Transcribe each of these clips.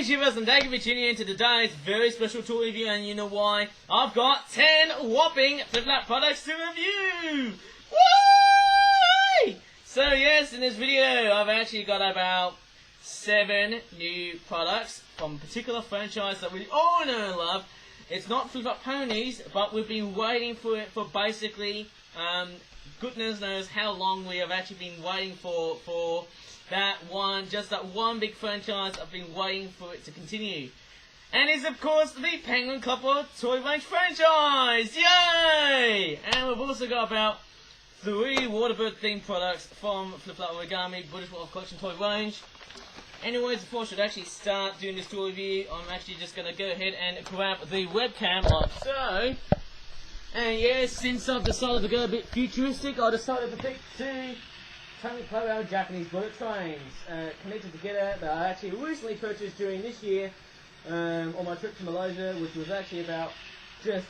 Hey Shivers, and thank you for tuning in to today's very special tour review, and you know why? I've got 10 whopping flip-flop products to review! Woo! So yes, in this video I've actually got about 7 new products from a particular franchise that we all know and love. It's not flip-flop ponies, but we've been waiting for it for basically, goodness knows how long we have actually been waiting for that one big franchise. I've been waiting for it to continue. And it's of course the Penguin Quattro Toy Range franchise! Yay! And we've also got about 3 Waterbird themed products from Flip Flop Origami British World Collection Toy Range. Anyways, before I should actually start doing this tour review, I'm actually just going to go ahead and grab the webcam like so. And yes, since I've decided to go a bit futuristic, I decided to pick 2 totally clever Japanese bullet trains connected together that I actually recently purchased during this year on my trip to Malaysia, which was actually about just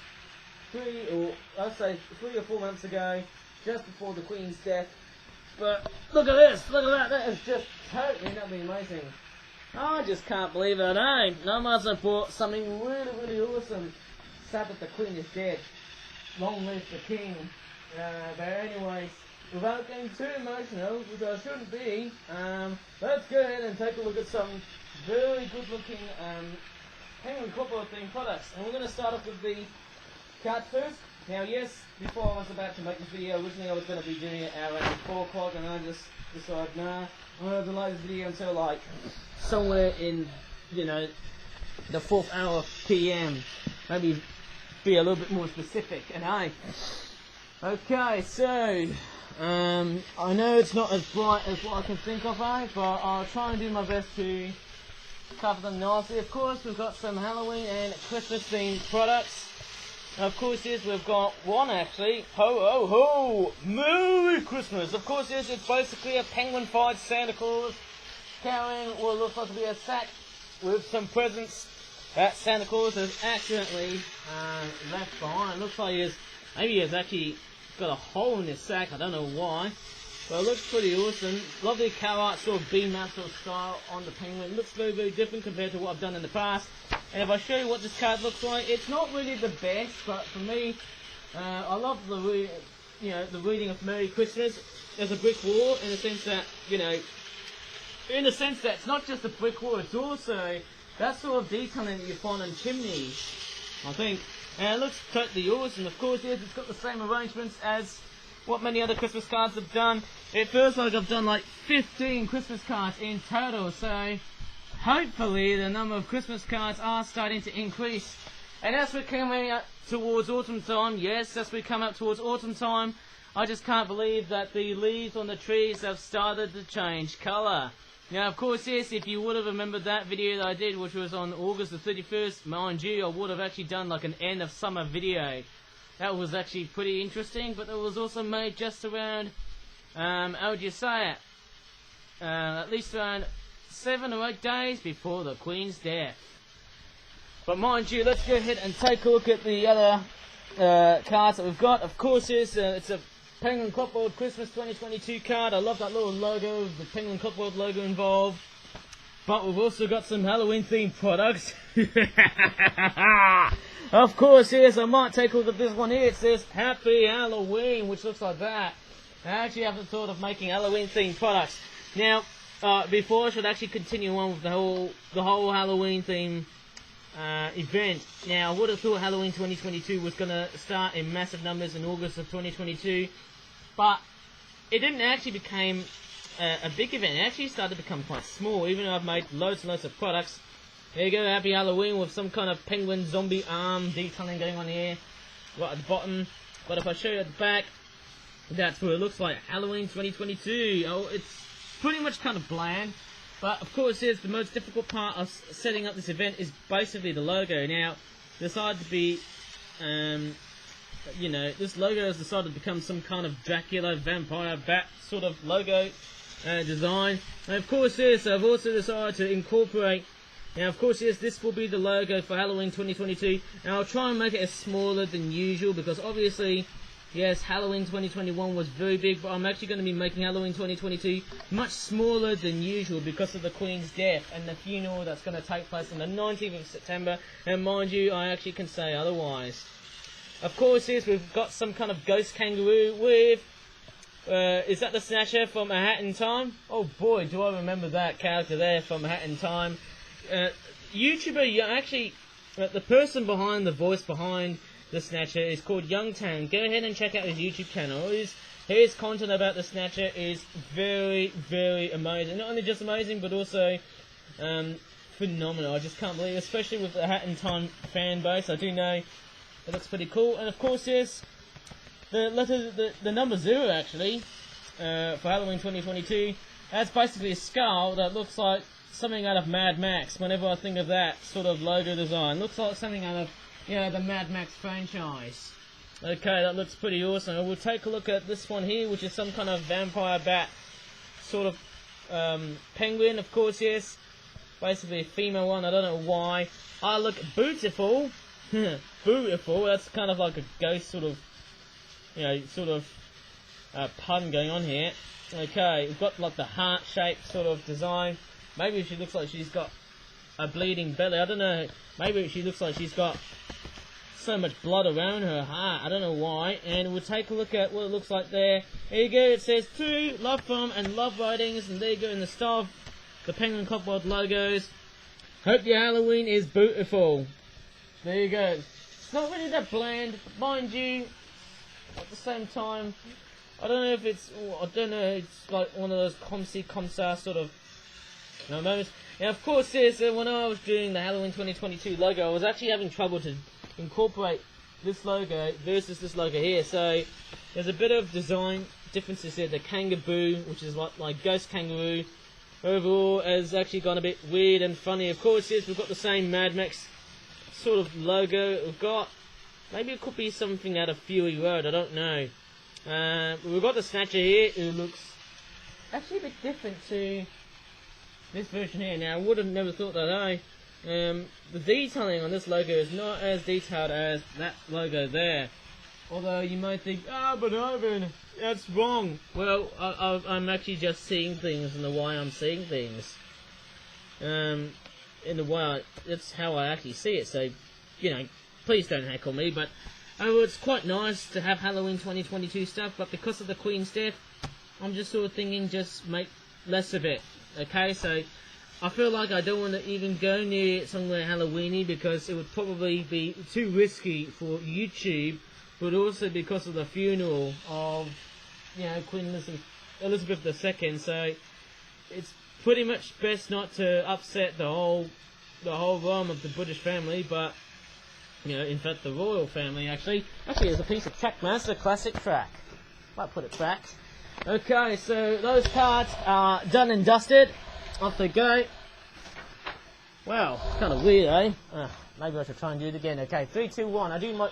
3 or 4 months ago, just before the Queen's death. But look at this, look at that is just totally amazing. I just can't believe it, eh? No one's bought something really awesome. Sad that the Queen is dead. Long live the King. But anyways, without getting too emotional, which I shouldn't be, let's go ahead and take a look at some very good looking Penguin Quattro themed products. And we're going to start off with the cards first. Now yes, before I was about to make this video, originally I was going to be doing it around 4 o'clock, and I just decided, nah, I'm going to delay this video until like somewhere in, you know, the 4th hour of PM. Maybe be a little bit more specific, and okay, so I know it's not as bright as what I can think of, but I'll try and do my best to cover them nicely. Of course, we've got some Halloween and Christmas themed products. Of course, yes, we've got one actually. Ho ho ho! Merry Christmas! Of course, yes, it's basically a penguin-fied Santa Claus carrying what looks like to be a sack with some presents that Santa Claus has accidentally left behind. Looks like maybe he has actually got a hole in his sack. I don't know why, but it looks pretty awesome. Lovely cover art, sort of B-map sort of style on the penguin. It looks very different compared to what I've done in the past. And if I show you what this card looks like, it's not really the best, but for me, I love the reading of Merry Christmas. There's a brick wall in the sense that, it's not just a brick wall, it's also that sort of detailing that you find on chimneys, I think. And it looks totally awesome. Of course, yes, it's got the same arrangements as what many other Christmas cards have done. It feels like I've done like 15 Christmas cards in total, so hopefully the number of Christmas cards are starting to increase. And as we're coming up towards autumn time, yes, as we come up towards autumn time, I just can't believe that the leaves on the trees have started to change colour. Now, of course, yes, if you would have remembered that video that I did, which was on August the 31st, mind you, I would have actually done like an end of summer video. That was actually pretty interesting, but it was also made just around, how would you say it, at least around 7 or 8 days before the Queen's death. But mind you, let's go ahead and take a look at the other cards that we've got. Of course, yes, it's a Penguin Quattro Christmas 2022 card. I love that little logo, the Penguin Quattro logo involved. But we've also got some Halloween themed products. Of course, yes, I might take a look at this one here. It says Happy Halloween, which looks like that. I actually haven't thought of making Halloween themed products. Now, before I should actually continue on with the whole Halloween theme event. Now, I would have thought Halloween 2022 was going to start in massive numbers in August of 2022, but it didn't actually become a big event. It actually started to become quite small, even though I've made loads and loads of products. There you go, Happy Halloween with some kind of penguin zombie arm detailing going on here, right at the bottom. But if I show you at the back, that's what it looks like, Halloween 2022. Oh, it's pretty much kind of bland. But of course, yes, the most difficult part of setting up this event is basically the logo. Now, decided to be, this logo has decided to become some kind of Dracula, vampire, bat sort of logo design. And of course, yes, I've also decided to incorporate. Now, of course, yes, this will be the logo for Halloween 2022. Now, I'll try and make it as smaller than usual because obviously Yes, Halloween 2021 was very big, but I'm actually going to be making Halloween 2022 much smaller than usual because of the Queen's death and the funeral that's going to take place on the 19th of September. And mind you, I actually can say otherwise. Of course, yes, we've got some kind of ghost kangaroo with... is that the Snatcher from A Hat in Time? Oh boy, do I remember that character there from A Hat in Time. YouTuber, actually, the person behind the voice behind the Snatcher is called Youngtown. Go ahead and check out his YouTube channel. His content about the Snatcher is very, very amazing. Not only just amazing, but also phenomenal. I just can't believe it, especially with the Hat in Time fan base. I do know it looks pretty cool. And of course, yes, the number 0 actually for Halloween 2022. That's basically a skull that looks like something out of Mad Max. Whenever I think of that sort of logo design, looks like something out of the Mad Max franchise. Okay, that looks pretty awesome. We'll take a look at this one here, which is some kind of vampire bat sort of penguin, of course, yes. Basically a female one, I don't know why. I look beautiful. Beautiful, that's kind of like a ghost sort of, pun going on here. Okay, we've got like the heart-shaped sort of design. Maybe she looks like she's got a bleeding belly, I don't know. Maybe she looks like she's got so much blood around her heart, I don't know why. And we'll take a look at what it looks like there. There you go, it says to Love From and Love Writings, and there you go in the style of the Penguin Copworld logos. Hope your Halloween is beautiful. There you go. It's not really that bland, but mind you, at the same time, I don't know if it's, it's like one of those comme-ci, sort of moments. Now, of course, yes, when I was doing the Halloween 2022 logo, I was actually having trouble to incorporate this logo versus this logo here. So, there's a bit of design differences here. The kangaroo, which is like ghost kangaroo, overall has actually gone a bit weird and funny. Of course, yes, we've got the same Mad Max sort of logo we've got. Maybe it could be something out of Fury Road, I don't know. We've got the Snatcher here, who looks actually a bit different to this version here. Now, I would have never thought that, the detailing on this logo is not as detailed as that logo there. Although you might think, but Ivan, that's wrong. Well, I'm actually just seeing things in the way I'm seeing things. In the way that's how I actually see it. So, please don't heckle me. But it's quite nice to have Halloween 2022 stuff. But because of the Queen's death, I'm just sort of thinking, just make less of it. Okay, so I feel like I don't want to even go near somewhere Halloweeny because it would probably be too risky for YouTube, but also because of the funeral of, Queen Elizabeth II. So it's pretty much best not to upset the whole realm of the British family, but in fact the royal family actually. Actually, there's a piece of Trackmaster Classic Track. Might put it track. Okay, so those cards are done and dusted. Off they go. Wow, it's kind of weird, eh? Maybe I should try and do it again. Okay, 3, 2, 1. I do my,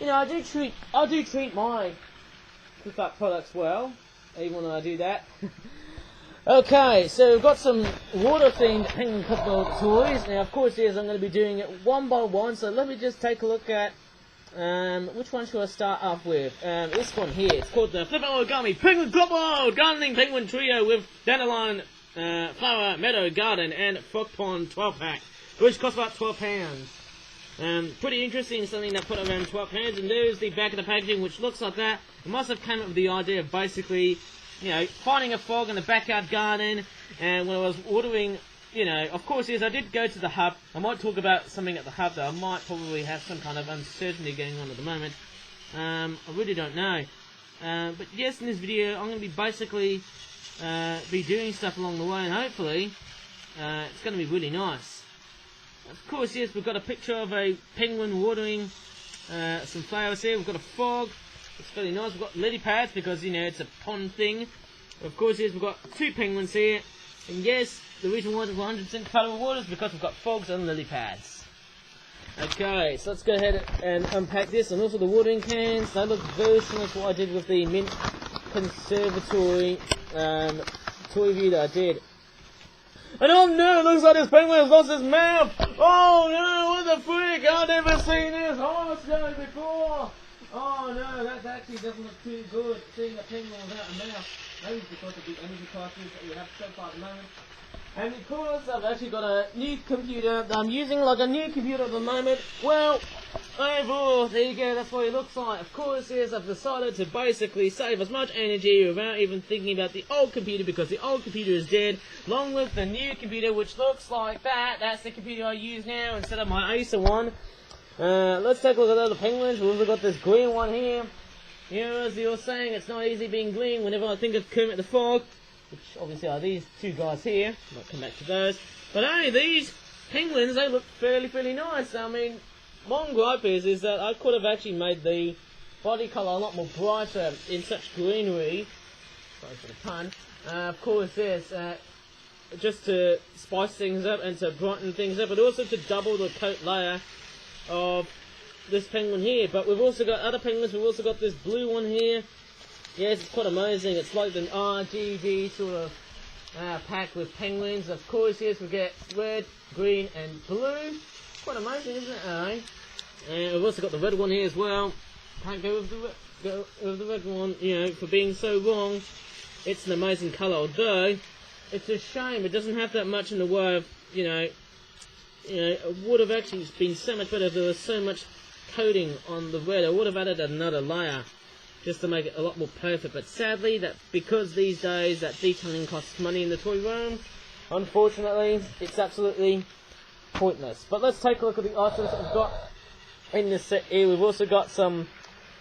I do treat my flip-up products well, even when I do that. Okay, so we've got some water-themed Penguin Copworld toys. Now, of course, yes, I'm going to be doing it one by one. So let me just take a look at. Which one should I start off with? This one here. It's called the Flip Origami Penguin Copworld Gardening Penguin Trio with Dandelion, Flower, Meadow, Garden, and Frog Pond 12-pack, which costs about £12. Pretty interesting, something that put around £12. And there's the back of the packaging, which looks like that. It must have come up with the idea of basically, finding a frog in the backyard garden. And when I was ordering, of course, yes, I did go to the hub. I might talk about something at the hub that I might probably have some kind of uncertainty going on at the moment. I really don't know. But yes, in this video, I'm going to be basically be doing stuff along the way, and hopefully it's going to be really nice. Of course, yes, we've got a picture of a penguin watering some flowers here. We've got a frog. It's fairly nice. We've got lily pads because, it's a pond thing. Of course, yes, we've got 2 penguins here. And yes, the reason why it's 100% compatible with water is because we've got frogs and lily pads. Okay, so let's go ahead and unpack this. And also the watering cans. They look very similar to what I did with the Mint Conservatory toy review that I did. And oh no, it looks like this penguin has lost his mouth! Oh no, what the freak! I've never seen this horse show before! Oh no, that actually doesn't look too good, seeing a penguin without a mouth. Maybe it's because of the energy prices that we have so far at the moment. And because I've actually got a new computer that I'm using, like a new computer at the moment, well, overall, there you go, that's what it looks like. Of course, yes, I've decided to basically save as much energy without even thinking about the old computer, because the old computer is dead, along with the new computer, which looks like that. That's the computer I use now instead of my Acer one. Let's take a look at the other penguins. We've also got this green one here. You know, as you're saying, it's not easy being green whenever I think of Kermit the Frog, which obviously are these two guys here. I'll come back to those. But hey, these penguins, they look fairly nice. I mean, one gripe is that I could have actually made the body colour a lot more brighter in such greenery. Sorry for the pun. Of course, yes, just to spice things up and to brighten things up, but also to double the coat layer of this penguin here. But we've also got other penguins. We've also got this blue one here. Yes, it's quite amazing. It's like an RGB sort of pack with penguins. Of course, yes, we get red, green, and blue. Quite amazing, isn't it? And we've also got the red one here as well. Can't go with the red one, you know, for being so wrong. It's an amazing colour, although it's a shame it doesn't have that much in the way of, you know, it would have actually been so much better if there was so much coating on the red. I would have added another layer just to make it a lot more perfect, but sadly, that because these days that detailing costs money in the toy room, unfortunately, it's absolutely pointless. But let's take a look at the items that we've got in this set here. We've also got some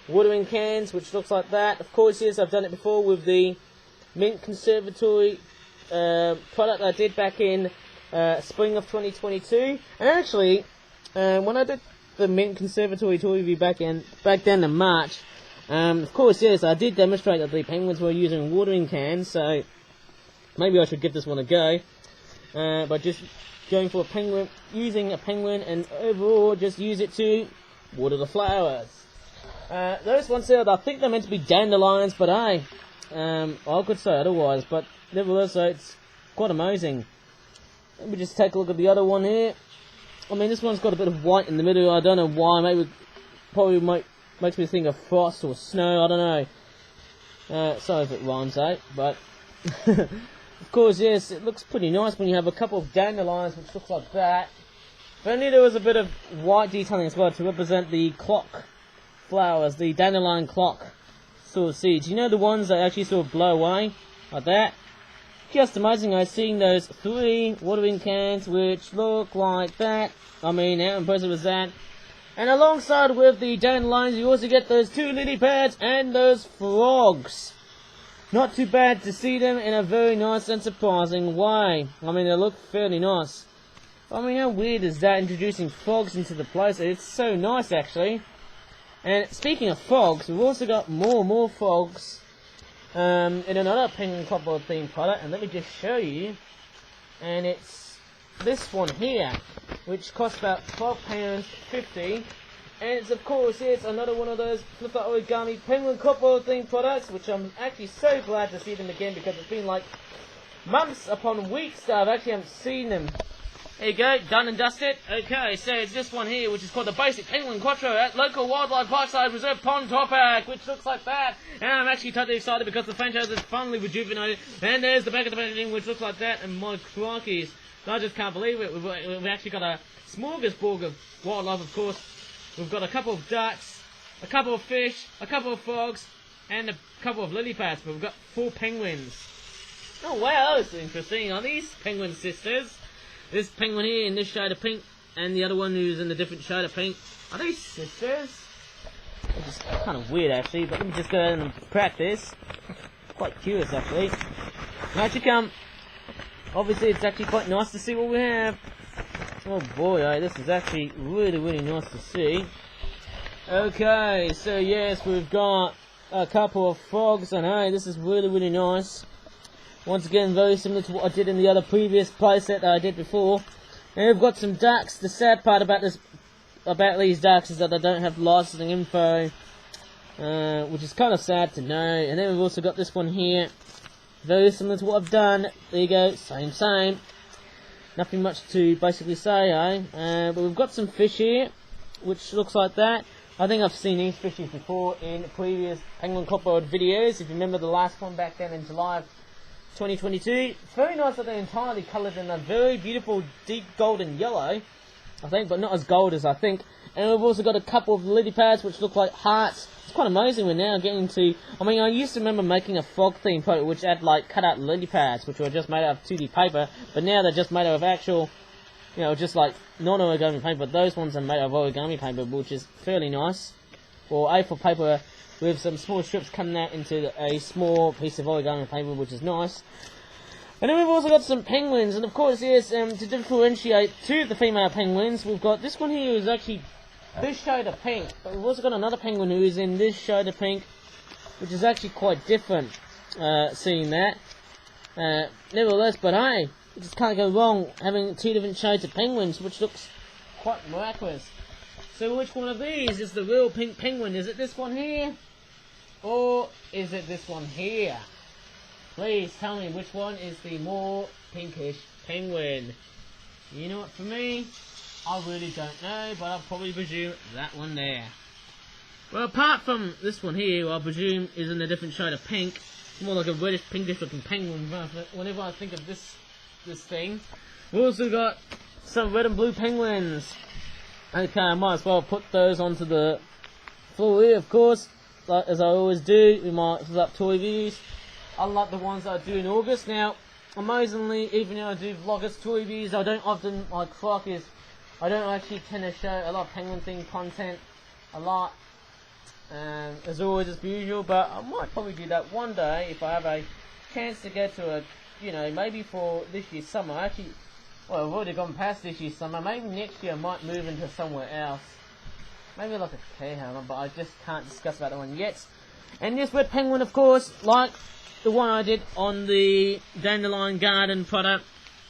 watering cans, which looks like that. Of course, yes, I've done it before with the Mint Conservatory product I did back in spring of 2022. And actually, when I did the Mint Conservatory toy review back then in March, of course, yes, I did demonstrate that the penguins were using watering cans, so maybe I should give this one a go, by just going for a penguin, using a penguin, and overall just use it to water the flowers. Those ones there, I think they're meant to be dandelions, but I could say otherwise, but nevertheless, it's quite amazing. Let me just take a look at the other one here. I mean, this one's got a bit of white in the middle. I don't know why. Maybe probably makes me think of frost or snow. I don't know. Sorry if it rhymes out, but of course, yes, it looks pretty nice when you have a couple of dandelions, which looks like that. If only there was a bit of white detailing as well to represent the clock flowers, the dandelion clock sort of seeds. You know, the ones that actually sort of blow away like that. Just amazing. I've seen those 3 watering cans which look like that. I mean, how impressive is that? And alongside with the dandelions, you also get those 2 lily pads and those frogs. Not too bad to see them in a very nice and surprising way. I mean, they look fairly nice. I mean, how weird is that, introducing frogs into the place? It's so nice, actually. And speaking of frogs, we've also got more frogs in another Penguin Quattro themed product, and let me just show you. And it's this one here, which costs about £12.50, and it's, of course, it's another one of those flip out origami Penguin Quattro themed products, which I'm actually so glad to see them again, because it's been like months upon weeks that I actually haven't seen them. There you go, done and dusted. Okay, so it's this one here, which is called the Basic Penguin Quattro at Local Wildlife Parkside Reserve Pond Topac, which looks like that. And I'm actually totally excited because the franchise is finally rejuvenated. And there's the back of the packaging, which looks like that. And my crikeys, I just can't believe it. We've actually got a smorgasbord of wildlife, of course. We've got a couple of ducks, a couple of fish, a couple of frogs, and a couple of lily pads. But we've got 4 penguins. Oh wow, that's interesting. Are these penguin sisters? This penguin here in this shade of pink, and the other one who's in a different shade of pink. Are these sisters? Which is kind of weird, actually, but let me just go ahead and practice. Quite curious, actually. Now to come. Obviously, it's actually quite nice to see what we have. Oh boy, this is actually really nice to see. Okay, so yes, we've got a couple of frogs, and hey, this is really nice. Once again, very similar to what I did in the other previous playset that I did before. And we've got some ducks. The sad part about these ducks is that I don't have licensing info, which is kind of sad to know. And then we've also got this one here, very similar to what I've done. There you go, same. Nothing much to basically say, eh? But we've got some fish here, which looks like that. I think I've seen these fishes before in previous penguin copperhead videos. If you remember the last one back then in July of 2022. Very nice that they're entirely coloured in a very beautiful deep golden yellow, I think, but not as gold as I think. And we've also got a couple of lily pads which look like hearts. It's quite amazing we're now getting to... I mean, I used to remember making a frog theme product which had like cut out lily pads which were just made out of 2D paper, but now they're just made out of actual, you know, just like non-origami paper. Those ones are made out of origami paper, which is fairly nice. Or A4 paper with some small strips coming out into a small piece of origami paper, which is nice. And then we've also got some penguins, and of course, yes, to differentiate two of the female penguins, we've got this one here who is actually this shade of pink, but we've also got another penguin who is in this shade of pink, which is actually quite different, seeing that. Nevertheless, but hey, you just can't go wrong having two different shades of penguins, which looks quite miraculous. So which one of these is the real pink penguin? Is it this one here? Or is it this one here? Please tell me which one is the more pinkish penguin. You know what, for me, I really don't know, but I'll probably presume that one there. Well, apart from this one here, who I presume is in a different shade of pink, more like a reddish pinkish looking penguin, whenever I think of this thing. We've also got some red and blue penguins. Okay, I might as well put those onto the floor here, of course, like, as I always do with my flip toy reviews. Unlike the ones that I do in August. Now, amazingly, even though I do vloggers toy reviews, I don't often, like Croc is, I don't actually tend to show a lot of penguin themed content a lot, as always as usual, but I might probably do that one day if I have a chance to go to a, you know, maybe for this year's summer. Actually, well, I've already gone past this year's summer, maybe next year I might move into somewhere else. Maybe like a care home, but I just can't discuss about that one yet. And this red penguin, of course, like the one I did on the Dandelion Garden product.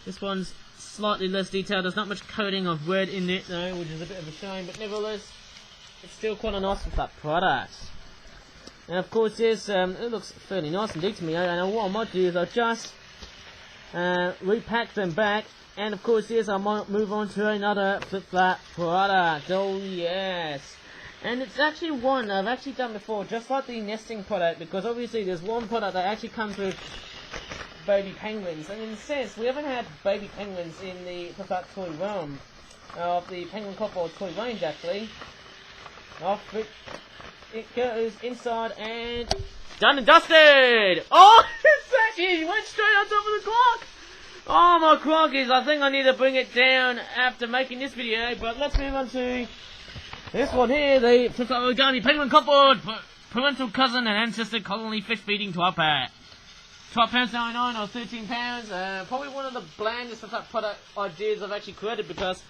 This one's slightly less detailed. There's not much coating of red in it though, which is a bit of a shame, but nevertheless, it's still quite a nice that product. And of course, yes, it looks fairly nice indeed to me. And what I might do is I'll just repack them back. And of course, yes, I might move on to another flip-flap product. Oh yes. And it's actually one I've actually done before, just like the nesting product, because obviously there's one product that actually comes with baby penguins. And in a sense, we haven't had baby penguins in the flip-flap toy realm of the Penguin Copperhead toy range, actually. Off it goes inside and done and dusted! Oh, it's actually went straight on top of the clock! Oh my crockies, I think I need to bring it down after making this video, but let's move on to this one here, the Origami Penguin Copperhead, parental cousin and ancestor colony fish feeding 12 pack. £12.99 or £13, probably one of the blandest of that product ideas I've actually created, because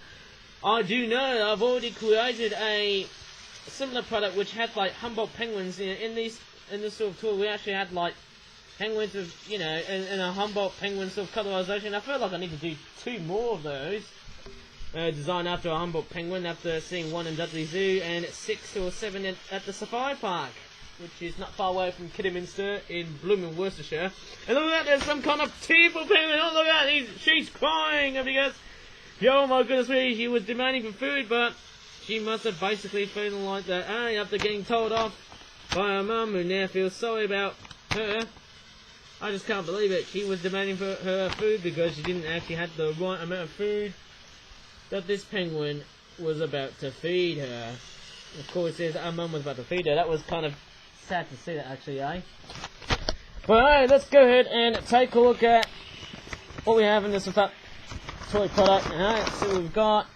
I do know I've already created a similar product which had like Humboldt penguins in this sort of tool. We actually had like penguins with, you know, in a Humboldt penguin sort of colorization. I feel like I need to do 2 more of those. Designed after a Humboldt penguin, after seeing one in Dudley Zoo and 6 or 7 at the Safari Park, which is not far away from Kidderminster in Blooming, Worcestershire. And look at that, there's some kind of tearful penguin. Oh, look at that, she's crying because, oh my goodness me, she was demanding for food, but she must have basically feeling like that, after getting told off by her mum, who now feels sorry about her. I just can't believe it. She was demanding for her food because she didn't actually have the right amount of food that this penguin was about to feed her. Of course, her mum was about to feed her. That was kind of sad to see that, actually, eh? But hey, let's go ahead and take a look at what we have in this toy product. Alright, so we've got...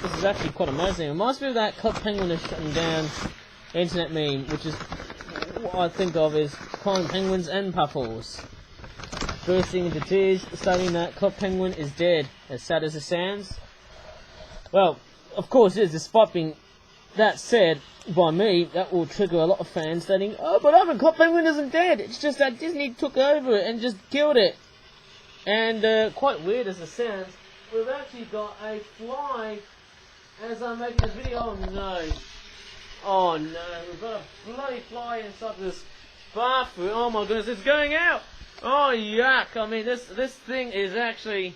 This is actually quite amazing. It reminds me of that club penguin is shutting down internet meme, which is what I think of as crying penguins and puffles bursting into tears, stating that club penguin is dead, as sad as it sounds. Well, of course it is, despite being that said by me, that will trigger a lot of fans stating, oh, but Ivan, club penguin isn't dead, it's just that Disney took over it and just killed it. And quite weird as it sounds, we've actually got a fly as I'm making this video. Oh no. Oh no, we've got a bloody fly inside this bathroom. Oh my goodness, it's going out! Oh yuck, I mean this thing is actually...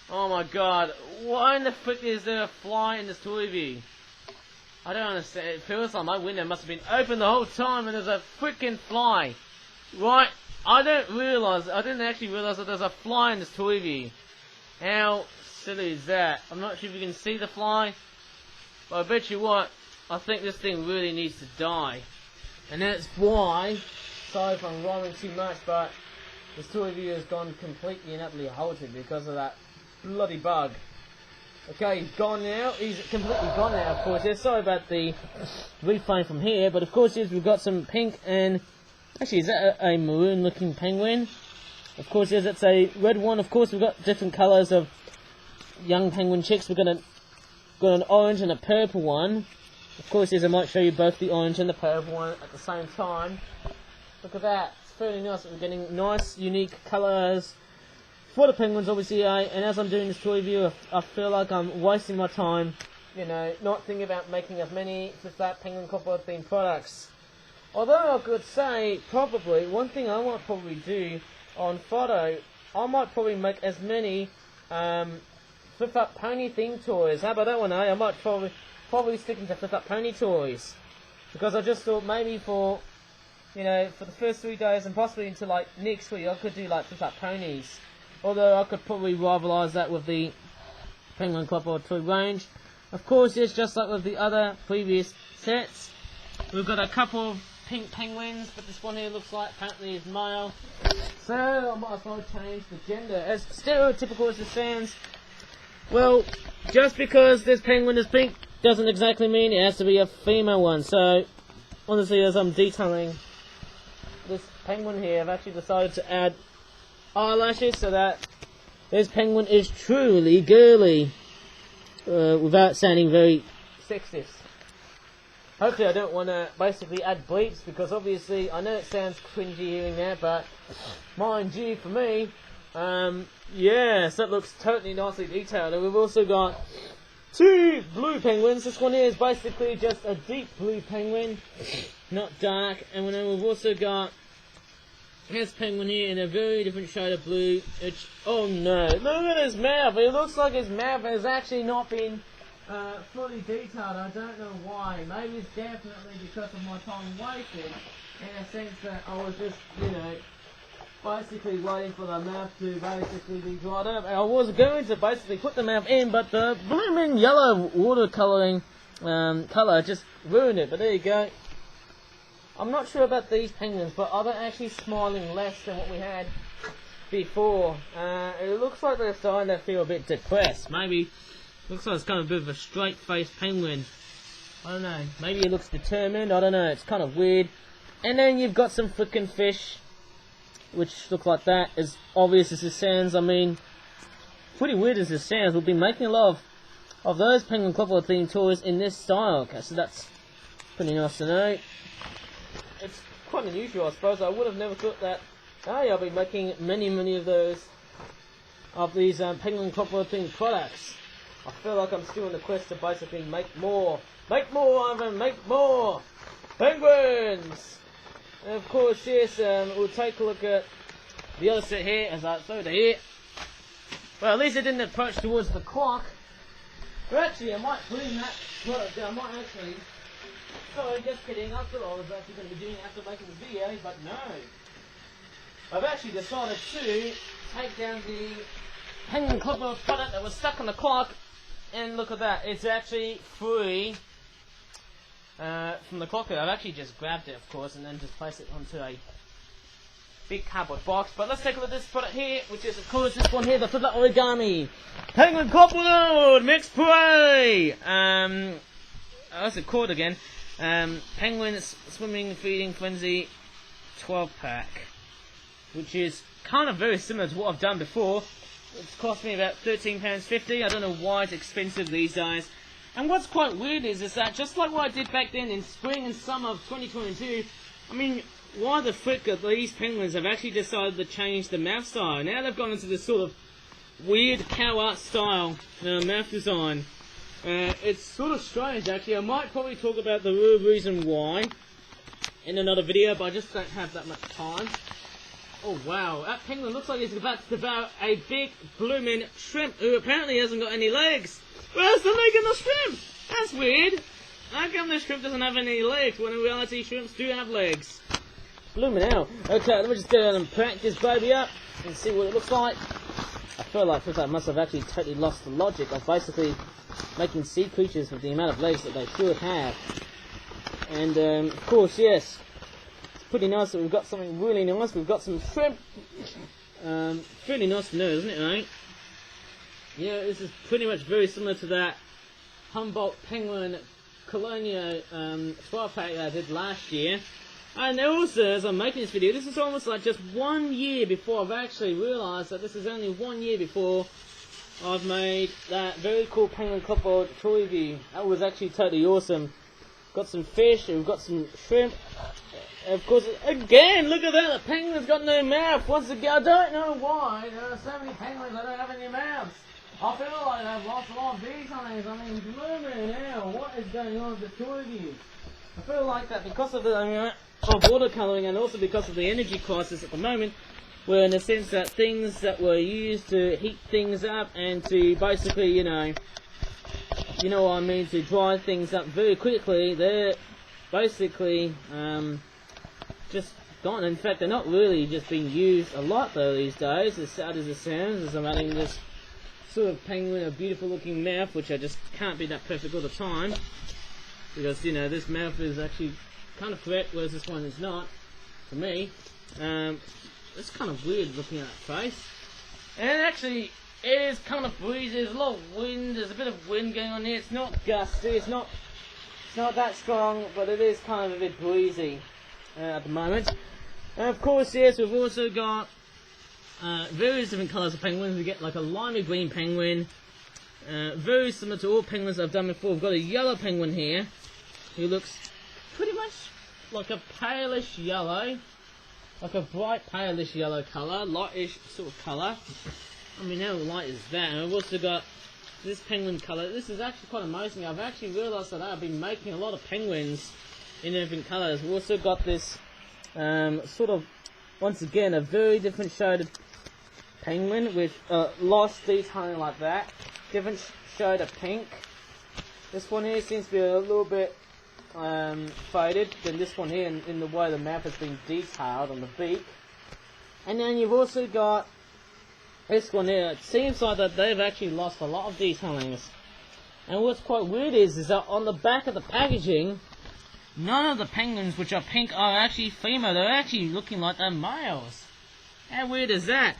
Oh my god, why in the frick is there a fly in this toy review? I don't understand. It feels like my window must have been open the whole time and there's a freaking fly. Right? I didn't actually realise that there's a fly in this toy view. How silly is that? I'm not sure if you can see the fly, but I bet you what, I think this thing really needs to die. And that's why, sorry if I'm rhyming too much, but this toy view has gone completely and utterly halted because of that bloody bug. Okay, he's gone now. He's completely gone now, of course. Yeah, sorry about the reframe from here, but of course, yes, we've got some pink and... Actually, is that a maroon-looking penguin? Of course, yes, it's a red one. Of course, we've got different colours of young penguin chicks. We've got an orange and a purple one. Of course, yes, I might show you both the orange and the purple one at the same time. Look at that. It's fairly nice. We're getting nice, unique colours for the penguins, obviously, and as I'm doing this toy review, I feel like I'm wasting my time, you know, not thinking about making as many flat penguin copper themed products. Although I could say, probably, one thing I might probably do on photo, I might probably make as many flip-up pony themed toys. How about that one, eh? I might probably stick into flip-up pony toys. Because I just thought maybe for, you know, for the first 3 days and possibly into like next week, I could do like flip-up ponies. Although I could probably rivalise that with the Penguin Copper toy range. Of course, yes, just like with the other previous sets, we've got a couple of pink penguins, but this one here looks like apparently is male. So I might as well change the gender. As stereotypical as this sounds, well, just because this penguin is pink doesn't exactly mean it has to be a female one. So honestly, as I'm detailing this penguin here, I've actually decided to add eyelashes so that this penguin is truly girly, without sounding very sexist. Hopefully I don't want to basically add bleeps, because obviously I know it sounds cringy hearing that, but mind you, for me, yes, that looks totally nicely detailed. And we've also got 2 blue penguins. This one here is basically just a deep blue penguin, not dark. And then we've also got this penguin here in a very different shade of blue. Oh no, look at his mouth. It looks like his mouth has actually not been fully detailed. I don't know why. Maybe it's definitely because of my time wasted, in a sense that I was just, you know, basically waiting for the mouth to basically be dried up. I was going to basically put the mouth in, but the blooming yellow watercolouring colour just ruined it. But there you go. I'm not sure about these penguins, but are they actually smiling less than what we had before? It looks like they're starting to feel a bit depressed. Maybe looks like it's kind of a bit of a straight-faced penguin. I don't know. Maybe it looks determined. I don't know. It's kind of weird. And then you've got some frickin' fish, which look like that. As obvious as this sounds, I mean, pretty weird as this sounds. We'll be making a lot of those Penguin Copper themed toys in this style. Okay, so that's pretty nice to know. It's quite unusual, I suppose. I would have never thought that, hey, I'll be making many of those, of these Penguin Copper themed products. I feel like I'm still on the quest to basically make more of them, make more penguins! And of course, yes, we'll take a look at the other set here, as I throw it here. Well, at least it didn't approach towards the clock. But actually, I might bring that product down. I might actually... Sorry, just kidding. I thought I was actually going to be doing it after making the video, but no. I've actually decided to take down the Penguin Copper product that was stuck on the clock. And look at that. It's actually free from the clock. I've actually just grabbed it, of course, and then just placed it onto a big cardboard box. But let's take a look at this product here, which is, of course, this one here, the Flip Origami Penguin Copper Mixed Prey. What's it called again? Penguin Swimming Feeding Frenzy 12-pack, which is kind of very similar to what I've done before. It's cost me about £13.50. I don't know why it's expensive these days. And what's quite weird is that just like what I did back then in spring and summer of 2022, I mean, why the frick are these penguins have actually decided to change the mouth style? Now they've gone into this sort of weird cow art style mouth design. It's sort of strange, actually. I might probably talk about the real reason why in another video, but I just don't have that much time. Oh wow, that penguin looks like he's about to devour a big blooming shrimp who apparently hasn't got any legs. Where's the leg in the shrimp? That's weird. How come this shrimp doesn't have any legs when in reality shrimps do have legs? Blooming hell. Okay, let me just go ahead and crack this baby up and see what it looks like. I feel like I must have actually totally lost the logic of basically making sea creatures with the amount of legs that they should have. And of course, yes, it's pretty nice that we've got something really nice. We've got some shrimp. Pretty nice to know, isn't it, right? Yeah, this is pretty much very similar to that Humboldt Penguin Colonial 12-pack that I did last year. And also, as I'm making this video, this is almost like just 1 year before I've actually realised that this is only 1 year before I've made that very cool penguin cupboard toy review. That was actually totally awesome. Got some fish, and we've got some shrimp. Of course, again, look at that, the penguin's got no mouth. Once again, I don't know why there are so many penguins that don't have any mouths. I feel like I've lost a lot of these things. I mean, blooming hell, what is going on with the toy review? I feel like that because of the of watercolouring and also because of the energy crisis at the moment, where in the sense that things that were used to heat things up and to basically, you know what I mean, to dry things up very quickly, they're basically just gone. In fact, they're not really just being used a lot though these days, as sad as it sounds, as I'm adding this sort of penguin, a beautiful looking mouth, which I just can't be that perfect all the time, because, you know, this mouth is actually kind of correct, whereas this one is not, for me. It's kind of weird looking at that face. And actually, it is kind of breezy, there's a lot of wind, there's a bit of wind going on here. It's not gusty, it's not that strong, but it is kind of a bit breezy at the moment. And of course, yes, we've also got various different colours of penguins. We get like a limey green penguin, very similar to all penguins I've done before. We've got a yellow penguin here, who looks pretty much like a palish yellow, like a bright palish yellow colour, lightish sort of colour. I mean, how light is that? And we've also got this penguin colour. This is actually quite amazing. I've actually realised that I've been making a lot of penguins in different colours. We've also got this sort of, once again, a very different shaded penguin with lost detailing like that. Different shade of pink. This one here seems to be a little bit faded than this one here in the way the mouth has been detailed on the beak. And then you've also got this one here. It seems like that they've actually lost a lot of detailings. And what's quite weird is that on the back of the packaging, none of the penguins which are pink are actually female. They're actually looking like they're males. How weird is that?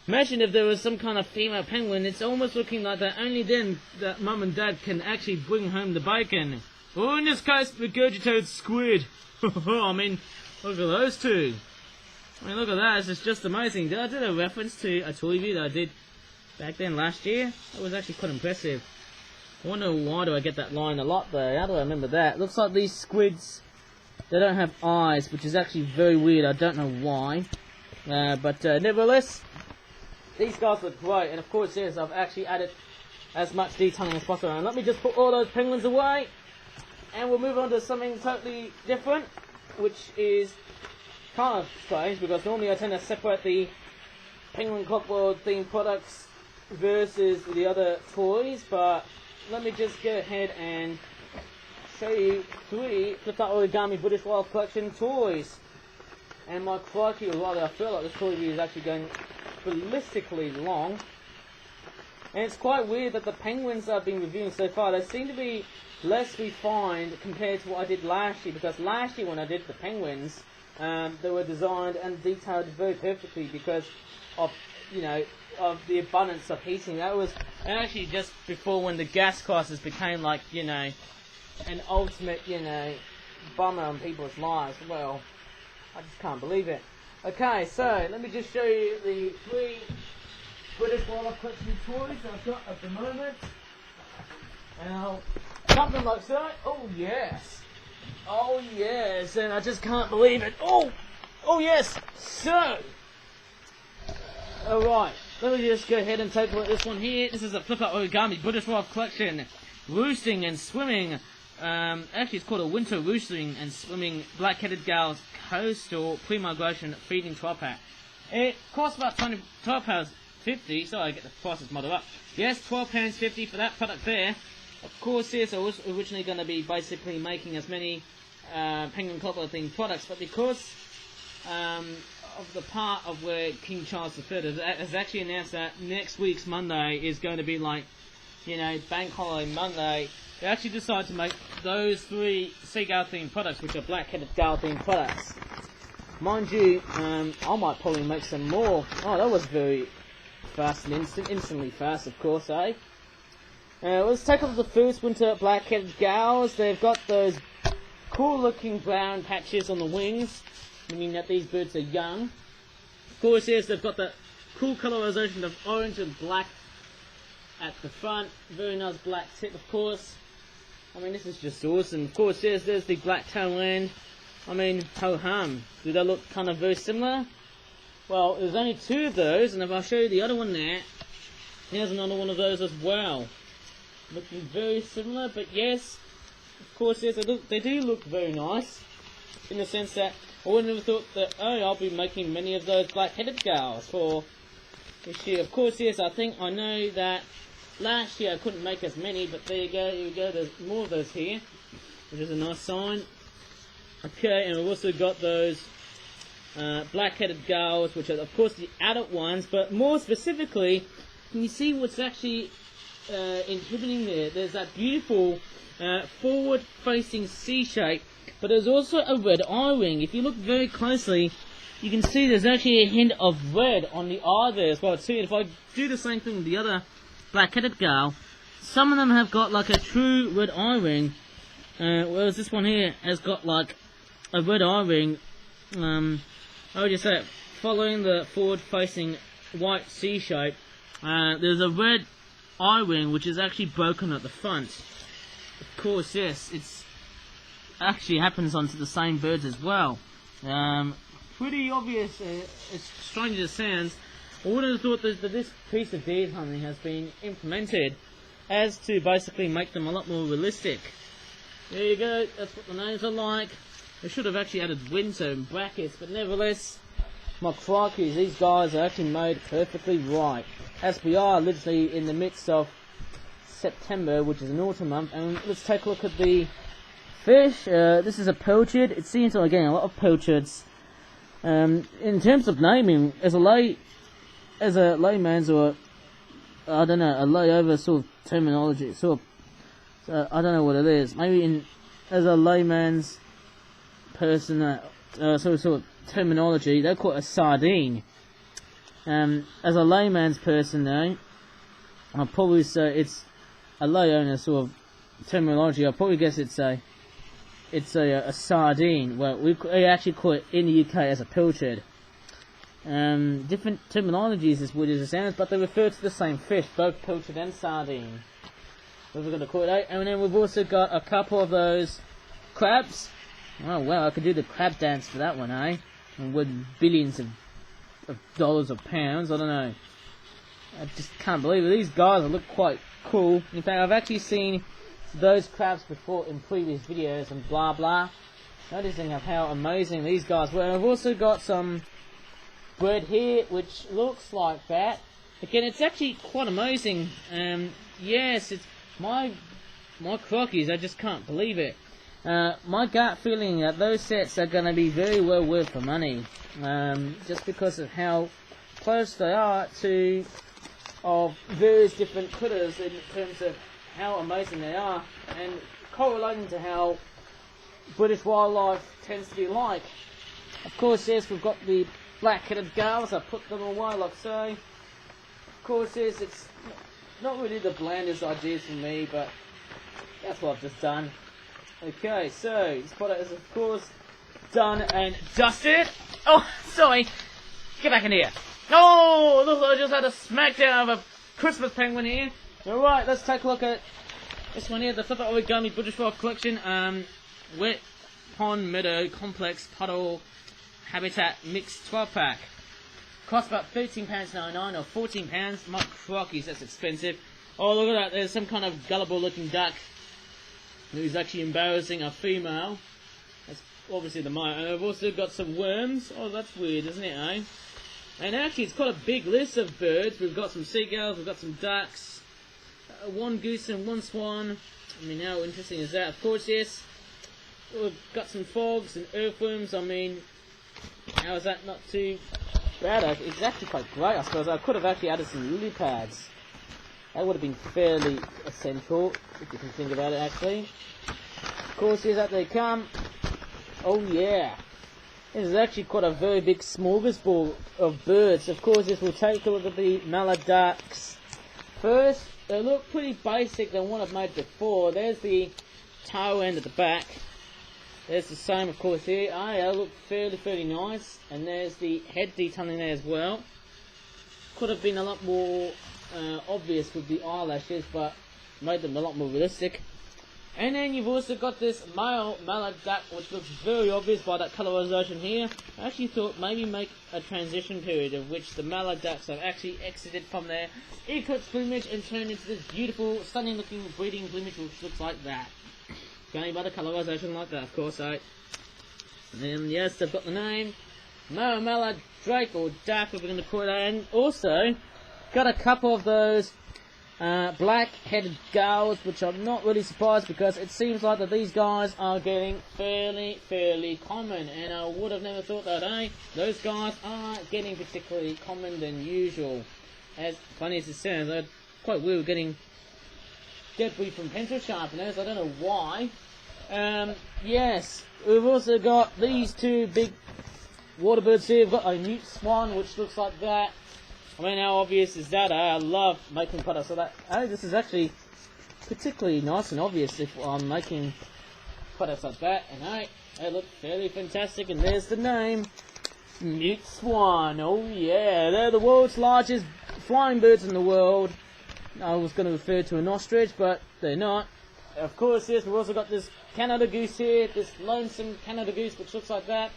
Imagine if there was some kind of female penguin. It's almost looking like that only then that mum and dad can actually bring home the bacon. Or in this case, regurgitated squid. I mean, look at those two. I mean, look at that. It's just amazing. I did a reference to a toy review that I did back then last year. That was actually quite impressive. I wonder why do I get that line a lot though. How do I remember that? Looks like these squids, they don't have eyes, which is actually very weird. I don't know why. But nevertheless, these guys look great. And of course, yes, I've actually added as much detailing as possible. And let me just put all those penguins away. And we'll move on to something totally different, which is kind of strange, because normally I tend to separate the penguin clockwork themed products versus the other toys, but let me just go ahead and show you 3 Flip That Origami British Wild Collection toys. And my crikey, rather, I feel like this toy review is actually going ballistically long. And it's quite weird that the penguins I've been reviewing so far, they seem to be less refined compared to what I did last year, because last year when I did the penguins, they were designed and detailed very perfectly because of, you know, of the abundance of heating. That was actually just before when the gas crisis became like, you know, an ultimate, you know, bummer on people's lives. Well, I just can't believe it. Okay, so let me just show you the 3 British Wildlife Collection toys that I've got at the moment. And I'll dump them like so. Oh yes! Oh yes! And I just can't believe it. Oh! Oh yes! So! Alright, let me just go ahead and take a look at this one here. This is a Flip Out Origami British Wildlife Collection. Roosting and swimming. Actually it's called a winter roosting and swimming black-headed gals coastal pre-migration feeding 12-pack. It costs about £12.50, so I get the prices muddled up. Yes, £12.50 for that product there. Of course, yes, I was originally going to be basically making as many penguin cobbler themed products, but because of the part of where King Charles III has actually announced that next week's Monday is going to be like, you know, Bank Holiday Monday, they actually decided to make those 3 seagull themed products, which are black-headed gull themed products. Mind you, I might probably make some more. Oh, that was very fast and instantly fast, of course, eh? Let's take a look at the first winter black-headed gulls. They've got those cool-looking brown patches on the wings, meaning that these birds are young. Of course, yes, they've got the cool colorization of orange and black at the front. Very nice black tip, of course. I mean, this is just awesome. Of course, yes, there's the black tail end. I mean, ho-hum. Do they look kind of very similar? Well, there's only 2 of those, and if I show you the other one there, here's another one of those as well. Looking very similar, but yes, of course, yes, they do look very nice, in the sense that I wouldn't have thought that, oh, I'll be making many of those black-headed gulls for this year. Of course, yes, I know that last year I couldn't make as many, but there you go, there's more of those here, which is a nice sign. Okay, and we've also got those black-headed gulls, which are, of course, the adult ones, but more specifically, can you see what's actually inhibiting there? There's that beautiful forward-facing C shape, but there's also a red eye ring. If you look very closely, you can see there's actually a hint of red on the eye there as well. See, if I do the same thing with the other black-headed gull, some of them have got like a true red eye ring, whereas this one here has got like a red eye ring. How would you say it? Following the forward-facing white C shape, there's a red eye ring which is actually broken at the front. Of course, yes, it's actually happens onto the same birds as well. Pretty obvious, as strange as it sounds. I would have thought that this piece of deer hunting has been implemented as to basically make them a lot more realistic. There you go, that's what the names are like. I should have actually added winter in brackets, but nevertheless, my crikeys, these guys are actually made perfectly right. As we are literally in the midst of September, which is an autumn month, and let's take a look at the fish. This is a pilchard. It seems like getting a lot of pilchards. In terms of naming, as a layman's, or I don't know, a layover sort of terminology, I don't know what it is. Maybe as a layman's person, sort of terminology, they call it a sardine. As a layman's person, though, I'll probably say it's a lay owner sort of terminology. I'll probably guess it's a sardine. Well, we actually call it in the UK as a pilchard. Different terminologies as weird as it sounds, but they refer to the same fish, both pilchard and sardine. What we're going to call it. And then we've also got a couple of those crabs. Oh wow, I could do the crab dance for that one, eh? And with billions of dollars or pounds, I don't know. I just can't believe it. These guys look quite cool. In fact, I've actually seen those crabs before in previous videos and blah blah. Noticing of how amazing these guys were. And I've also got some bird here, which looks like that. Again, it's actually quite amazing. Yes, it's my crockies. I just can't believe it. My gut feeling that those sets are going to be very well worth the money, just because of how close they are to of various different critters in terms of how amazing they are, and correlating to how British wildlife tends to be like. Of course, yes, we've got the black-headed gulls. I put them away like so. Of course, yes, it's not really the blandest ideas for me, but that's what I've just done. Okay, so this product is of course done and dusted. Oh, sorry. Get back in here. Oh, look, I just had a smackdown of a Christmas penguin here. Alright, let's take a look at this one here, the Flipper Origami British Wild Collection. Wet Pond Meadow Complex Puddle Habitat Mixed 12 pack. Costs about £13.99 or £14. My crockies, that's expensive. Oh, look at that, there's some kind of gullible looking duck who's actually embarrassing a female. That's obviously the male. And I've also got some worms. Oh, that's weird, isn't it, eh? And actually, it's quite a big list of birds. We've got some seagulls, we've got some ducks. one goose and one swan. I mean, how interesting is that? Of course, yes. We've got some frogs and earthworms. I mean, how is that not too bad? It's actually quite great, I suppose. I could have actually added some lily pads. That would have been fairly essential, if you can think about it, actually. Of course, here's that they come. Oh, yeah. This is actually quite a very big smorgasbord of birds. Of course, this will take a look at the mallard ducks. First, they look pretty basic than what I've made before. There's the tail end at the back. There's the same, of course, here. Ah, yeah, they look fairly nice. And there's the head detailing there as well. Could have been a lot more obvious with the eyelashes, but made them a lot more realistic. And then you've also got this male mallard duck, which looks very obvious by that colorization here. I actually thought maybe make a transition period of which the mallard ducks have actually exited from their eclipse plumage and turned into this beautiful, stunning looking breeding plumage which looks like that. Going by the colorization like that, of course, eh? And yes, they've got the name male mallard drake or duck, if we're going to call it that. And also got a couple of those black-headed gulls, which I'm not really surprised because it seems like that these guys are getting fairly common, and I would have never thought that, eh? Those guys are getting particularly common than usual. As funny as it sounds, they're quite weird getting debris from pencil sharpeners. I don't know why. Yes, we've also got these two big water birds here. We've got a mute swan, which looks like that. I mean, how obvious is that? I love making products so that. Oh, this is actually particularly nice and obvious if I'm making products like that. And they look fairly fantastic. And there's the name, Mute Swan. Oh yeah, they're the world's largest flying birds in the world. I was going to refer to an ostrich, but they're not. Of course, yes, we've also got this Canada goose here, this lonesome Canada goose, which looks like that.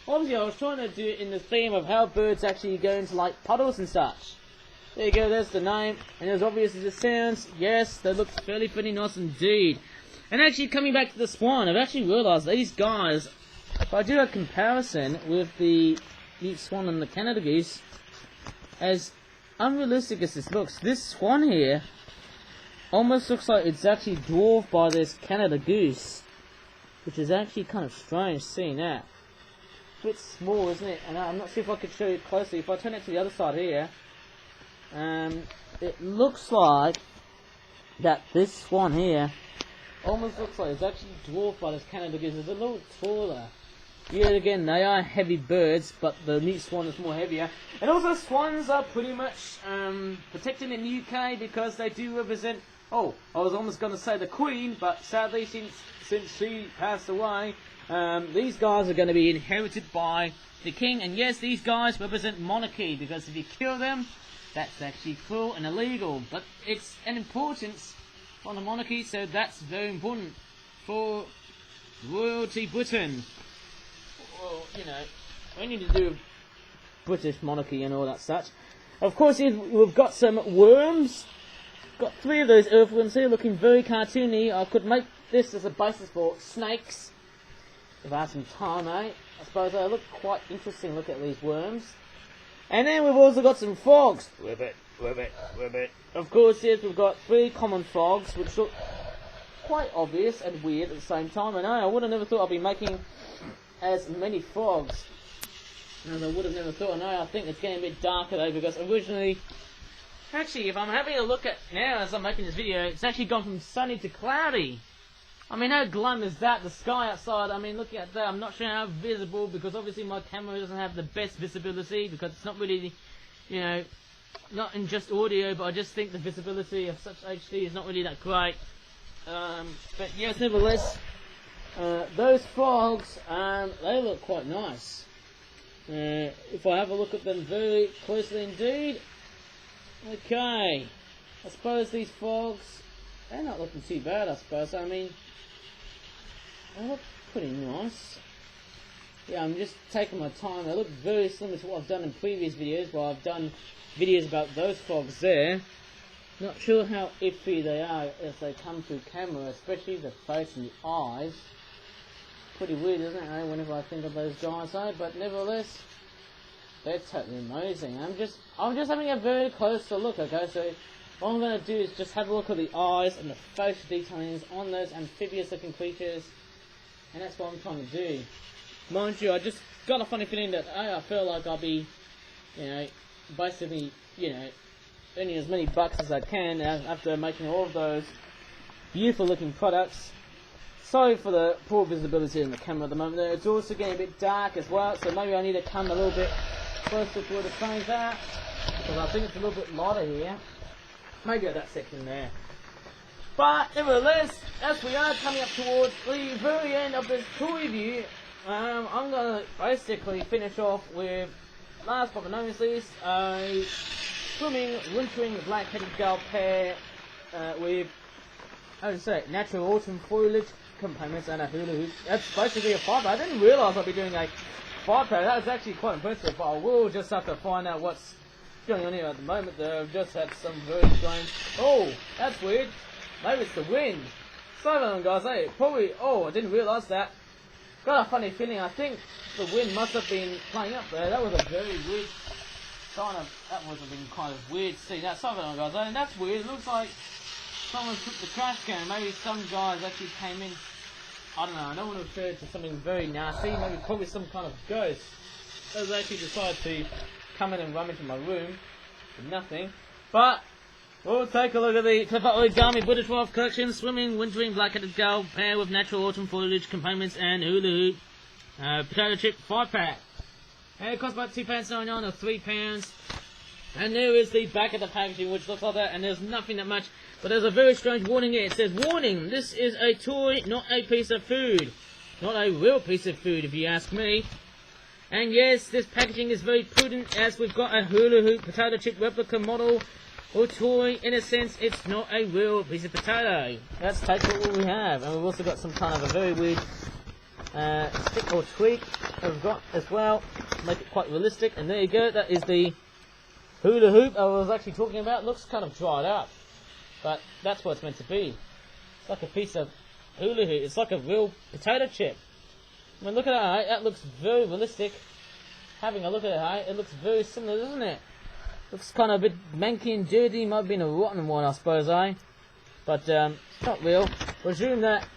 Obviously, I was trying to do it in the theme of how birds actually go into like puddles and such. There you go, there's the name, and as obvious as it sounds, yes, they look fairly nice indeed. And actually, coming back to the swan, I've actually realised these guys, if I do a comparison with the mute swan and the Canada goose, as unrealistic as this looks, this swan here almost looks like it's actually dwarfed by this Canada goose, which is actually kind of strange seeing that. A bit small, isn't it? And I'm not sure if I could show you closely. If I turn it to the other side here, it looks like that this swan here almost looks like it's actually dwarfed by this Canada goose. It's a little taller. Yet again, they are heavy birds, but the mute swan is more heavier. And also, swans are pretty much protected in the UK because they do represent. Oh, I was almost going to say the Queen, but sadly, since she passed away. These guys are going to be inherited by the king, and yes, these guys represent monarchy, because if you kill them, that's actually cruel and illegal, but it's an importance on the monarchy, so that's very important for royalty Britain. Well, you know, we need to do British monarchy and all that such. Of course, we've got some worms. Got 3 of those earthworms here, looking very cartoony. I could make this as a basis for snakes. If I had some time, eh? I suppose they look quite interesting. Look at these worms. And then we've also got some frogs. Ribbit. Of course, yes, we've got 3 common frogs, which look quite obvious and weird at the same time. And I would have never thought I'd be making as many frogs as I would have never thought. And I think it's getting a bit darker though, because originally, actually, if I'm having a look at now as I'm making this video, it's actually gone from sunny to cloudy. I mean, how glum is that? The sky outside, I mean, looking at that, I'm not sure how visible, because obviously my camera doesn't have the best visibility, because it's not really, you know, not in just audio, but I just think the visibility of such HD is not really that great. But yes, nevertheless, those frogs, they look quite nice. If I have a look at them very closely indeed. Okay, I suppose these frogs, they're not looking too bad, I suppose. I mean, they look pretty nice. Yeah, I'm just taking my time. They look very similar to what I've done in previous videos, where I've done videos about those frogs there. Not sure how iffy they are as they come through camera, especially the face and the eyes. Pretty weird, isn't it, whenever I think of those guys, but nevertheless, they're totally amazing. I'm just having a very closer look, okay, so All I'm going to do is just have a look at the eyes and the facial detailings on those amphibious looking creatures, and that's what I'm trying to do. Mind you, I just got a funny feeling that I feel like I'll be, basically, earning as many bucks as I can after making all of those beautiful looking products. Sorry for the poor visibility in the camera at the moment there. It's also getting a bit dark as well, so maybe I need to come a little bit closer to where the sun's at, because I think it's a little bit lighter here. Maybe at that section there. But nevertheless, as we are coming up towards the very end of this tour review, I'm going to basically finish off with, last but not least, a swimming, wintering black-headed gull pair with, how to say it, natural autumn foliage components and a hula hoop. That's basically a 5-pack. I didn't realise I'd be doing a 5-pack. That was actually quite impressive, but I will just have to find out what's going on here at the moment there. I've just had some very strange... Oh, that's weird. Maybe it's the wind. Sorry about that, guys. Hey, probably... Oh, I didn't realise that. Got a funny feeling. I think the wind must have been playing up there. That was a very weird kind of... That must have been kind of weird to see that. Sorry about that, guys. Hey, that's weird. It looks like someone took the trash can. Maybe some guys actually came in. I don't know. I don't want to refer to something very nasty. Maybe probably some kind of ghost has actually decided to come in and rummage in my room for nothing. But we'll take a look at the Origami Butter 12 collection, swimming, wintering, black-headed gull, pair with natural autumn foliage components and hula hoop, potato chip 5-pack. And it costs about £2.99 or £3. And there is the back of the packaging, which looks like that, and there's nothing that much, but there's a very strange warning here. It says, warning, this is a toy, not a piece of food. Not a real piece of food, if you ask me. And yes, this packaging is very prudent, as we've got a hula hoop potato chip replica model or toy. In a sense, it's not a real piece of potato. That's basically what we have. And we've also got some kind of a very weird stick or twig that we've got as well to make it quite realistic. And there you go, that is the hula hoop I was actually talking about. It looks kind of dried up, but that's what it's meant to be. It's like a piece of hula hoop. It's like a real potato chip. I mean, look at that, that looks very realistic. Having a look at it, it looks very similar, doesn't it? Looks kind of a bit manky and dirty. Might have been a rotten one, I suppose, But it's not real. Presume that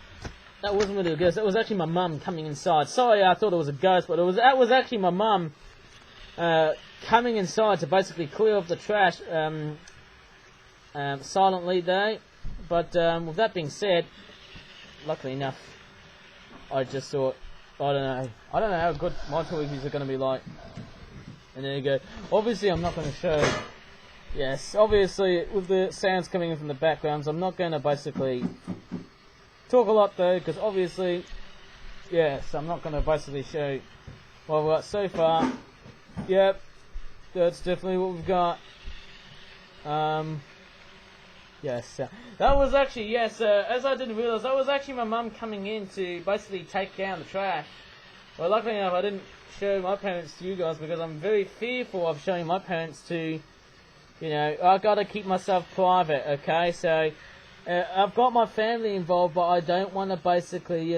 wasn't really a ghost. That was actually my mum coming inside. Sorry, I thought it was a ghost, but that was actually my mum coming inside to basically clear off the trash silently there. But with that being said, luckily enough, I just thought, I don't know how good my toy reviews are going to be like. And there you go. Obviously, I'm not going to show. Yes, obviously, with the sounds coming in from the backgrounds, I'm not going to basically talk a lot though, because obviously, yes, I'm not going to basically show what we've got so far. Yep, that's definitely what we've got. Yes, that was actually, yes, as I didn't realise, that was actually my mum coming in to basically take down the trash. Well, luckily enough, I didn't show my parents to you guys, because I'm very fearful of showing my parents to, I gotta keep myself private, okay? So, I've got my family involved, but I don't want to basically,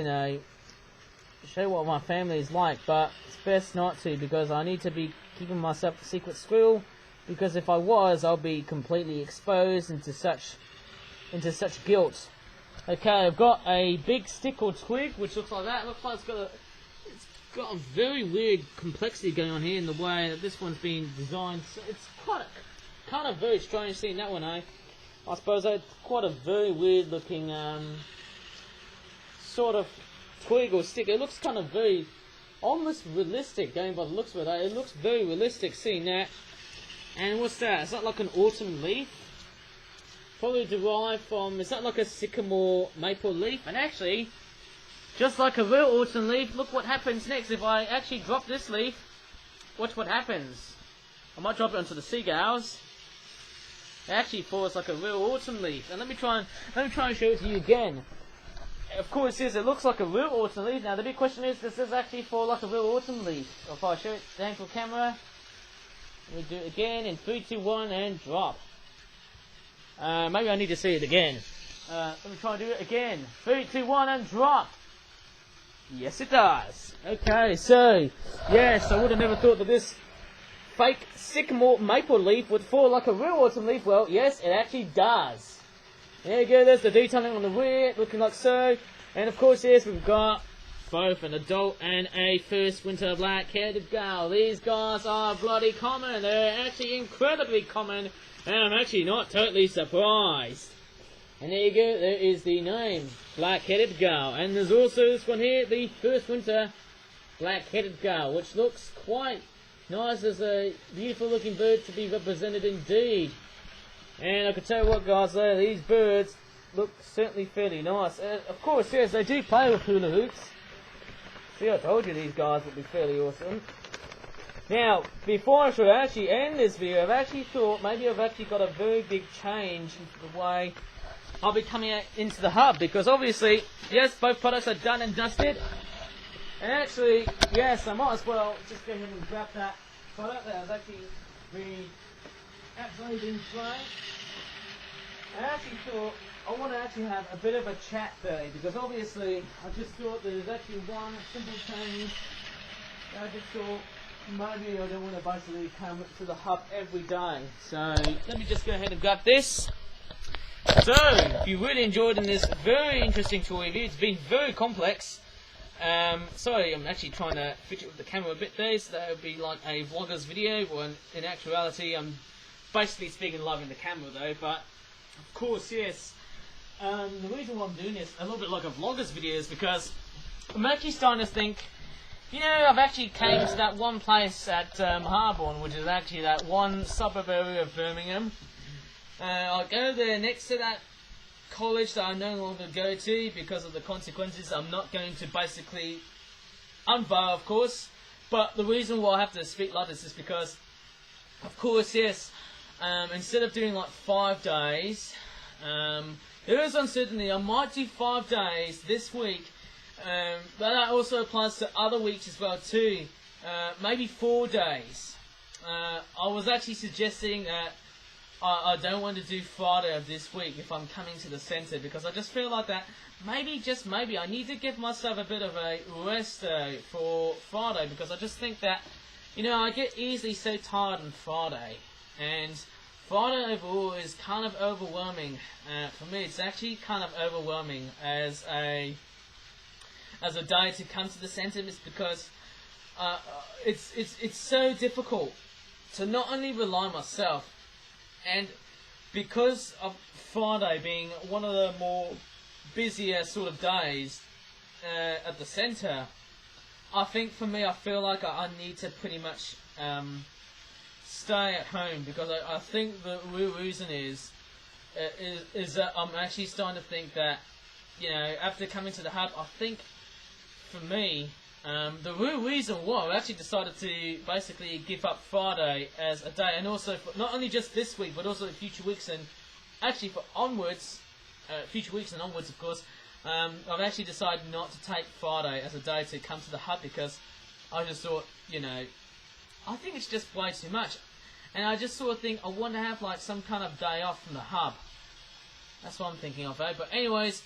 show what my family is like, but it's best not to, because I need to be keeping myself a secret squirrel. Because if I was, I'll be completely exposed into such guilt. Okay, I've got a big stick or twig, which looks like that. It looks like it's got a very weird complexity going on here in the way that this one's been designed. So it's kind of very strange seeing that one, I suppose it's quite a very weird looking sort of twig or stick. It looks kind of very almost realistic, going by the looks of it. It looks very realistic seeing that. And what's that? Is that like an autumn leaf? Probably derived from, is that like a sycamore maple leaf? And actually, just like a real autumn leaf, look what happens next. If I actually drop this leaf, watch what happens. I might drop it onto the seagulls. It actually falls like a real autumn leaf. And let me try and show it to you again. Of course, yes, it looks like a real autumn leaf. Now the big question is, does this actually fall like a real autumn leaf? If I show it down for camera. We do it again in 3, 2, 1 and drop. Maybe I need to see it again. Let me try and do it again. 3, 2, 1 and drop. Yes, it does. Okay, so yes, I would have never thought that this fake sycamore maple leaf would fall like a real autumn leaf. Well, yes, it actually does. There you go, there's the detailing on the rear, looking like so. And of course, yes, we've got both an adult and a first winter black-headed gull. These guys are bloody common. They're actually incredibly common, and I'm actually not totally surprised. And there you go, there is the name, black-headed gull. And there's also this one here, the first winter black-headed gull, which looks quite nice as a beautiful looking bird to be represented indeed. And I can tell you what, guys, though, these birds look certainly fairly nice. Of course, yes, they do play with hula hoops. See, I told you these guys would be fairly awesome. Now, before I should actually end this video, I've actually thought maybe I've actually got a very big change in the way I'll be coming out into the hub, because obviously, yes, both products are done and dusted. And actually, yes, I might as well just go ahead and grab that product that has actually been thrown. I actually thought I want to actually have a bit of a chat today, because obviously I just thought there's actually one simple change. I just thought maybe I don't want to basically come to the hub every day. So let me just go ahead and grab this. So, if you really enjoyed in this very interesting tour review, it's been very complex. Sorry, I'm actually trying to fidget with the camera a bit there, so that would be like a vlogger's video, when in actuality I'm basically speaking live in the camera though, but of course, yes, the reason why I'm doing this a little bit like a vlogger's video is because I'm actually starting to think, you know, I've actually came to that one place at Harborne, which is actually that one suburb area of Birmingham. I'll go there next to that college that I no longer go to because of the consequences I'm not going to basically unveil, of course. But the reason why I have to speak like this is because, of course, yes, instead of doing like 5 days, there is uncertainty. I might do 5 days this week, but that also applies to other weeks as well too. Maybe 4 days. I was actually suggesting that I don't want to do Friday of this week if I'm coming to the centre, because I just feel like that maybe, just maybe, I need to give myself a bit of a rest for Friday, because I just think that, you know, I get easily so tired on Friday, and Friday overall is kind of overwhelming. For me, it's actually kind of overwhelming as a day to come to the centre, is because it's so difficult to not only rely on myself. And because of Friday being one of the more busier sort of days at the centre, I think for me, I feel like I need to pretty much stay at home, because I think the real reason is that I'm actually starting to think that, you know, after coming to the hub, I think for me, the real reason why I actually decided to basically give up Friday as a day, and also for not only just this week, but also future weeks, and actually for onwards, future weeks and onwards, of course, I've actually decided not to take Friday as a day to come to the hub, because I just thought, you know, I think it's just way too much, and I just sort of think I want to have like some kind of day off from the hub. That's what I'm thinking of, eh? But anyways,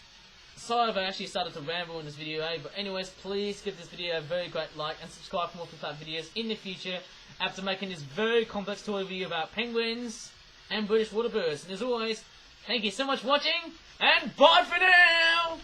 sorry if I actually started to ramble in this video, but anyways, please give this video a very great like and subscribe for more flip videos in the future after making this very complex tour video about penguins and British water birds. And as always, thank you so much for watching, and bye for now!